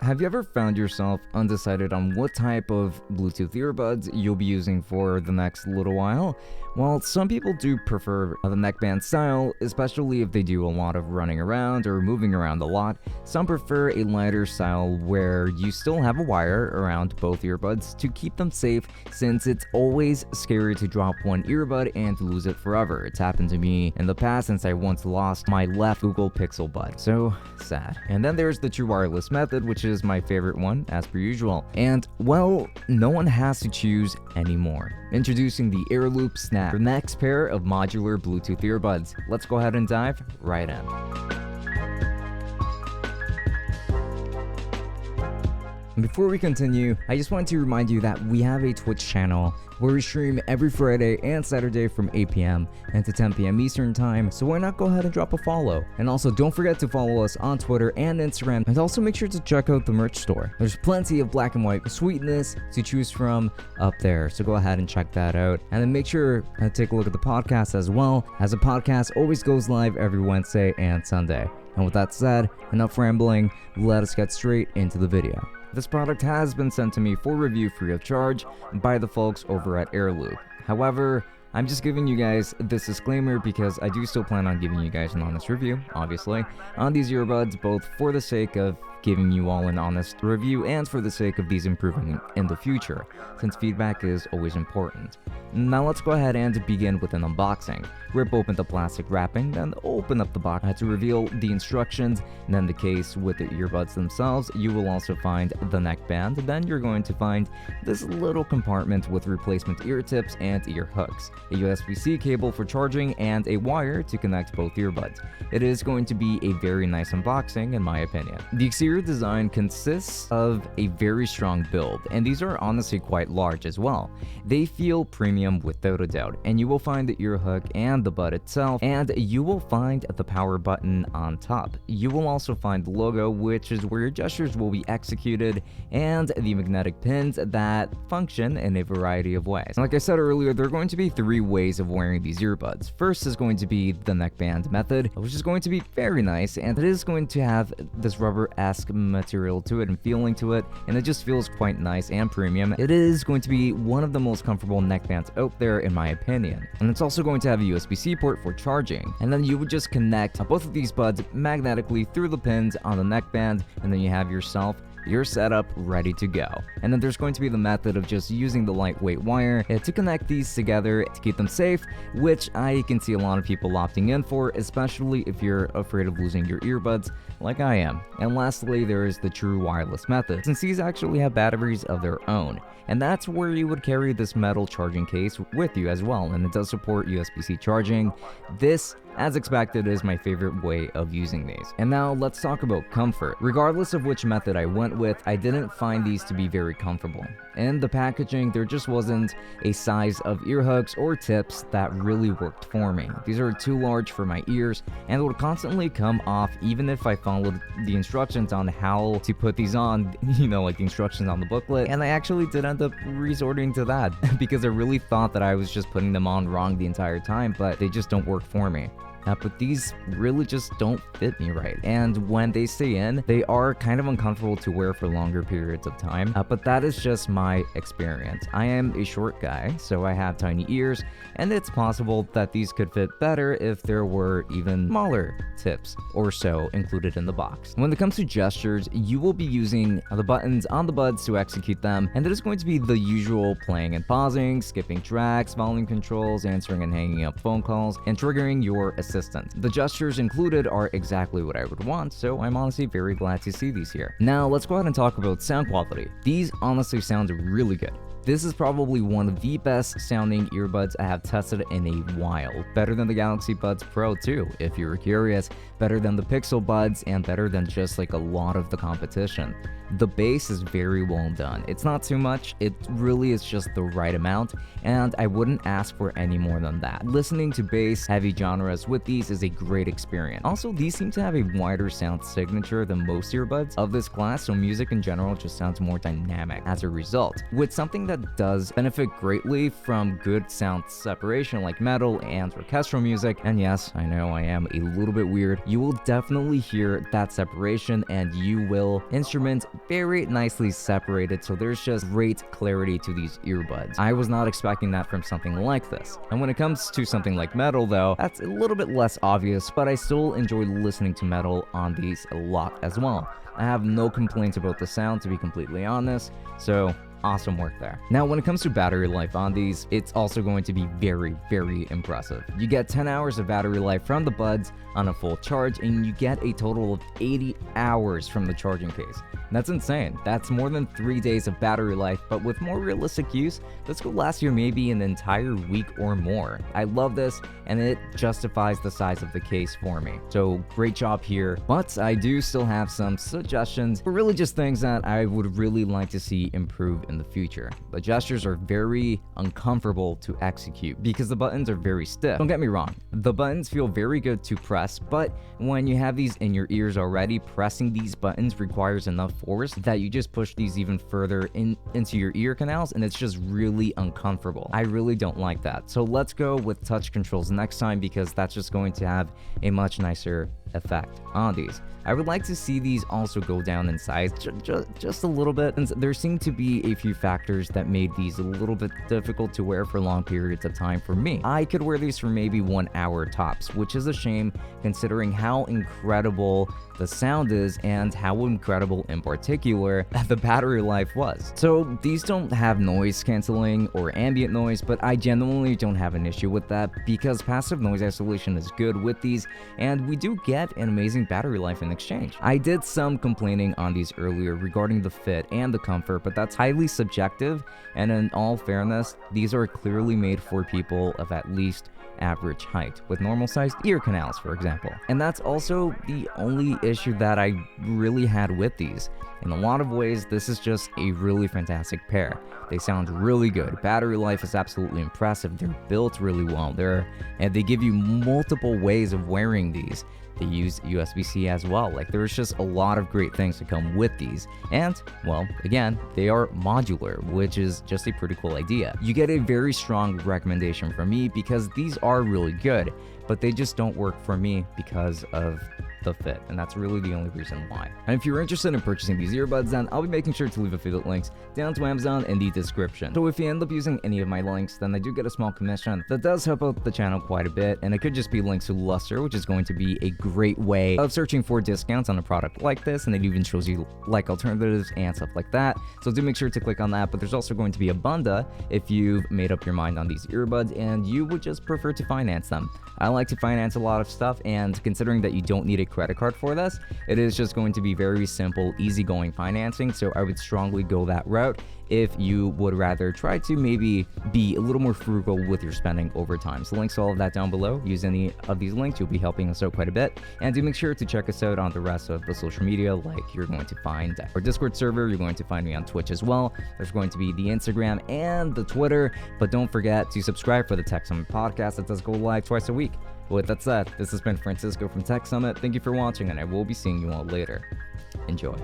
have you ever found yourself undecided on what type of Bluetooth earbuds you'll be using for the next little while? Well, some people do prefer the neckband style, especially if they do a lot of running around or moving around a lot. Some prefer a lighter style where you still have a wire around both earbuds to keep them safe, since it's always scary to drop one earbud and lose it forever. It's happened to me in the past since I once lost my left Google Pixel bud. So sad. And then there's the true wireless method, which is my favorite one as per usual. And well, no one has to choose anymore. Introducing the AirLoop Snap, the next pair of modular Bluetooth earbuds. Let's go ahead and dive right in. Before we continue, I just want to remind you that we have a Twitch channel where we stream every Friday and Saturday from 8 p.m. and to 10 p.m. Eastern Time, so why not go ahead and drop a follow? And also, don't forget to follow us on Twitter and Instagram, and also make sure to check out the merch store. There's plenty of black and white sweetness to choose from up there, so go ahead and check that out. And then make sure to take a look at the podcast as well, as the podcast always goes live every Wednesday and Sunday. And with that said, enough rambling, let us get straight into the video. This product has been sent to me for review free of charge by the folks over at AirLoop. However, I'm just giving you guys this disclaimer because I do still plan on giving you guys an honest review, obviously, on these earbuds, both for the sake of giving you all an honest review and for the sake of these improving in the future, since feedback is always important. Now let's go ahead and begin with an unboxing. Rip open the plastic wrapping, then open up the box to reveal the instructions, and then the case with the earbuds themselves. You will also find the neckband, then you're going to find this little compartment with replacement ear tips and ear hooks, a USB-C cable for charging, and a wire to connect both earbuds. It is going to be a very nice unboxing in my opinion. The exterior design consists of a very strong build, and these are honestly quite large as well. They feel premium without a doubt, and you will find the ear hook and the bud itself, and you will find the power button on top. You will also find the logo, which is where your gestures will be executed, and the magnetic pins that function in a variety of ways. Like I said earlier, there are going to be 3 ways of wearing these earbuds. First is going to be the neckband method, which is going to be very nice, and it is going to have this rubber-esque material to it and feeling to it, and it just feels quite nice and premium. It is going to be one of the most comfortable neckbands out there in my opinion, and it's also going to have a USB-C port for charging, and then you would just connect both of these buds magnetically through the pins on the neckband, and then you have yourself your setup ready to go. And then there's going to be the method of just using the lightweight wire to connect these together to keep them safe, which I can see a lot of people opting in for, especially if you're afraid of losing your earbuds like I am. And lastly, there is the true wireless method, since these actually have batteries of their own, and that's where you would carry this metal charging case with you as well, and it does support USB-C charging. This, as expected, is my favorite way of using these. And now let's talk about comfort. Regardless of which method I went with, I didn't find these to be very comfortable. In the packaging, there just wasn't a size of ear hooks or tips that really worked for me. These are too large for my ears and would constantly come off even if I followed the instructions on how to put these on, like the instructions on the booklet. And I actually did end up resorting to that because I really thought that I was just putting them on wrong the entire time, but they just don't work for me. But these really just don't fit me right, and when they stay in, they are kind of uncomfortable to wear for longer periods of time, but that is just my experience. I am a short guy, so I have tiny ears, and it's possible that these could fit better if there were even smaller tips or so included in the box. When it comes to gestures, you will be using the buttons on the buds to execute them, and it is going to be the usual playing and pausing, skipping tracks, volume controls, answering and hanging up phone calls, and triggering your assistant. The gestures included are exactly what I would want, so I'm honestly very glad to see these here. Now let's go ahead and talk about sound quality. These honestly sound really good. This is probably one of the best sounding earbuds I have tested in a while. Better than the Galaxy Buds Pro too, if you were curious. Better than the Pixel Buds, and better than just like a lot of the competition. The bass is very well done. It's not too much, it really is just the right amount, and I wouldn't ask for any more than that. Listening to bass heavy genres with these is a great experience. Also, these seem to have a wider sound signature than most earbuds of this class, so music in general just sounds more dynamic as a result. With something that does benefit greatly from good sound separation like metal and orchestral music, and yes, I know I am a little bit weird, you will definitely hear that separation and you will instrument very nicely separated, so there's just great clarity to these earbuds. I was not expecting that from something like this. And when it comes to something like metal though, that's a little bit less obvious, but I still enjoy listening to metal on these a lot as well. I have no complaints about the sound, to be completely honest, so awesome work there. Now, when it comes to battery life on these, it's also going to be very, very impressive. You get 10 hours of battery life from the buds on a full charge, and you get a total of 80 hours from the charging case. That's insane. That's more than 3 days of battery life, but with more realistic use, this could last you maybe an entire week or more. I love this, and it justifies the size of the case for me. So great job here, but I do still have some suggestions, but really just things that I would really like to see improve in the future. The gestures are very uncomfortable to execute because the buttons are very stiff. Don't get me wrong, the buttons feel very good to press, but when you have these in your ears already, pressing these buttons requires enough force that you just push these even further into your ear canals, and it's just really uncomfortable. I really don't like that. So let's go with touch controls next time, because that's just going to have a much nicer effect on these. I would like to see these also go down in size just a little bit, and there seem to be a few factors that made these a little bit difficult to wear for long periods of time for me. I could wear these for maybe 1 hour tops, which is a shame considering how incredible the sound is and how incredible in particular the battery life was. So these don't have noise canceling or ambient noise, but I genuinely don't have an issue with that because passive noise isolation is good with these, and we do get an amazing battery life in exchange. I did some complaining on these earlier regarding the fit and the comfort, but that's highly subjective, and in all fairness, these are clearly made for people of at least average height with normal sized ear canals, for example. And that's also the only issue that I really had with these. In a lot of ways, this is just a really fantastic pair. They sound really good. Battery life is absolutely impressive. They're built really well. And they give you multiple ways of wearing these. They use USB-C as well. Like, there's just a lot of great things to come with these. And, well, again, they are modular, which is just a pretty cool idea. You get a very strong recommendation from me because these are really good, but they just don't work for me because of the fit, and that's really the only reason why. And if you're interested in purchasing these earbuds, then I'll be making sure to leave affiliate links down to Amazon in the description. So if you end up using any of my links, then I do get a small commission. That does help out the channel quite a bit, and it could just be links to Luster, which is going to be a great way of searching for discounts on a product like this, and it even shows you like alternatives and stuff like that. So do make sure to click on that. But there's also going to be ABUNDA if you've made up your mind on these earbuds and you would just prefer to finance them. I like to finance a lot of stuff, and considering that you don't need a credit card for this, it is just going to be very simple, easygoing financing. So I would strongly go that route if you would rather try to maybe be a little more frugal with your spending over time. So links to all of that down below. Use any of these links, you'll be helping us out quite a bit. And do make sure to check us out on the rest of the social media. Like, you're going to find our Discord server, you're going to find me on Twitch as well. There's going to be the Instagram and the Twitter, but don't forget to subscribe for the Tech Summit podcast that does go live twice a week. With that said, this has been Francisco from Tech Summit. Thank you for watching, and I will be seeing you all later. Enjoy.